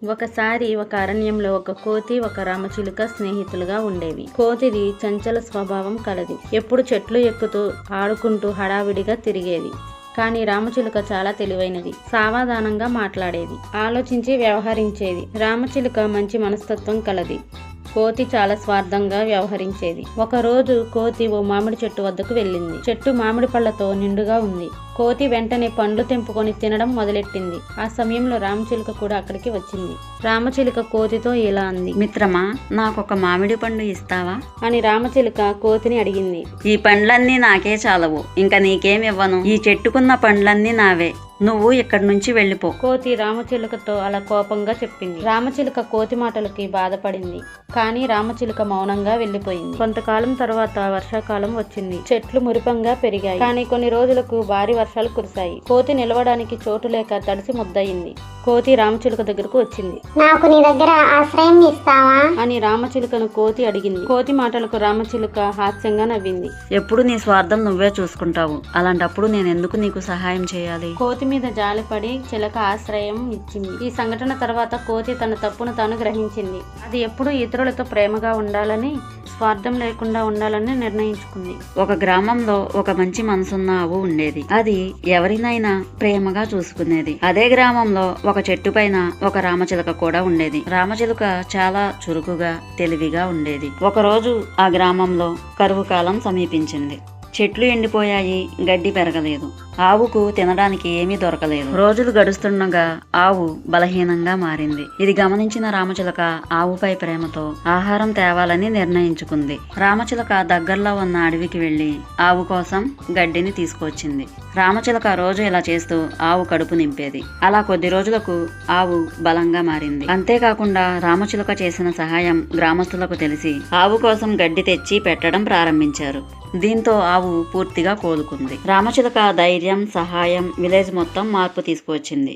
ఒకసారి ఒక అరణ్యంలో ఒక కోతి ఒక రామచిలుక స్నేహితులుగా ఉండేవి. కోతిది చంచల స్వభావం కలది. ఎప్పుడు చెట్లు ఎక్కుతూ ఆడుకుంటూ హడావిడిగా తిరిగేది. కానీ రామచిలుక చాలా తెలివైనది. సావధానంగా మాట్లాడేది, ఆలోచించి వ్యవహరించేది. రామచిలుక మంచి మనస్తత్వం కలది. కోతి చాలా స్వార్థంగా వ్యవహరించేది. ఒకరోజు కోతి ఓ మామిడి చెట్టు వద్దకు వెళ్ళింది. చెట్టు మామిడి పళ్లతో నిండుగా ఉంది. కోతి వెంటనే పండ్లు తెంపుకొని తినడం మొదలెట్టింది. ఆ సమయంలో రామచిలుక కూడా అక్కడికి వచ్చింది. రామచిలుక కోతితో ఇలా అంది, మిత్రమా, నాకొక మామిడి పండు ఇస్తావా అని రామచిలుక కోతిని అడిగింది. ఈ పండ్లన్నీ నాకే చాలవు, ఇంకా నీకేం ఇవ్వను. ఈ చెట్టుకున్న పండ్లన్నీ నావే, నువ్వు ఇక్కడి నుంచి వెళ్ళిపో. కోతి రామచిలుకతో అలా కోపంగా చెప్పింది. రామచిలుక కోతి మాటలకి బాధపడింది. కానీ రామచిలుక మౌనంగా వెళ్లిపోయింది. కొంతకాలం తర్వాత వర్షాకాలం వచ్చింది. చెట్లు మురిపంగా పెరిగాయి. కానీ కొన్ని రోజులకు భారీ వర్షాలు కురిశాయి. కోతి నిలవడానికి చోటు లేక తడిసి ముద్దయింది. కోతి రామచిలుక దగ్గరకు వచ్చింది. నాకు నీ దగ్గర ఆశ్రయం ఇస్తావా అని రామచిలుకను కోతి అడిగింది. కోతి మాటలకు రామచిలుక హాస్యంగా నవ్వింది. ఎప్పుడు నీ స్వార్థం నువ్వే చూసుకుంటావు, అలాంటప్పుడు నేనెందుకు నీకు సహాయం చేయాలి? కోతి మీద జాలిపడి చిలక ఆశ్రయం ఇచ్చింది. ఈ సంఘటన తర్వాత కోతి తన తప్పును తాను గ్రహించింది. అది ఎప్పుడూ ఇతరులతో ప్రేమగా ఉండాలని, స్వార్థం లేకుండా ఉండాలని నిర్ణయించుకుంది. ఒక గ్రామంలో ఒక మంచి మనసున్న ఆవు ఉండేది. అది ఎవరినైనా ప్రేమగా చూసుకునేది. అదే గ్రామంలో ఒక చెట్టు పైన ఒక రామచిలుక కూడా ఉండేది. రామచిలుక చాలా చురుకుగా, తెలివిగా ఉండేది. ఒకరోజు ఆ గ్రామంలో కరువు కాలం సమీపించింది. చెట్లు ఎండిపోయాయి, గడ్డి పెరగలేదు. ఆవుకు తినడానికి ఏమీ దొరకలేదు. రోజులు గడుస్తుండగా ఆవు బలహీనంగా మారింది. ఇది గమనించిన రామచిలుక ఆవుపై ప్రేమతో ఆహారం తేవాలని నిర్ణయించుకుంది. రామచిలుక దగ్గరలో ఉన్న అడవికి వెళ్లి ఆవు కోసం గడ్డిని తీసుకొచ్చింది. రామచిలుక రోజు ఇలా చేస్తూ ఆవు కడుపు నింపేది. అలా కొద్ది రోజులకు ఆవు బలంగా మారింది. అంతేకాకుండా రామచిలుక చేసిన సహాయం గ్రామస్తులకు తెలిసి ఆవు కోసం గడ్డి తెచ్చి పెట్టడం ప్రారంభించారు. దీంతో ఆవు పూర్తిగా కోలుకుంది. రామచిలుక ధైర్యం, సహాయం విలేజ్ మొత్తం మార్పు తీసుకువచ్చింది.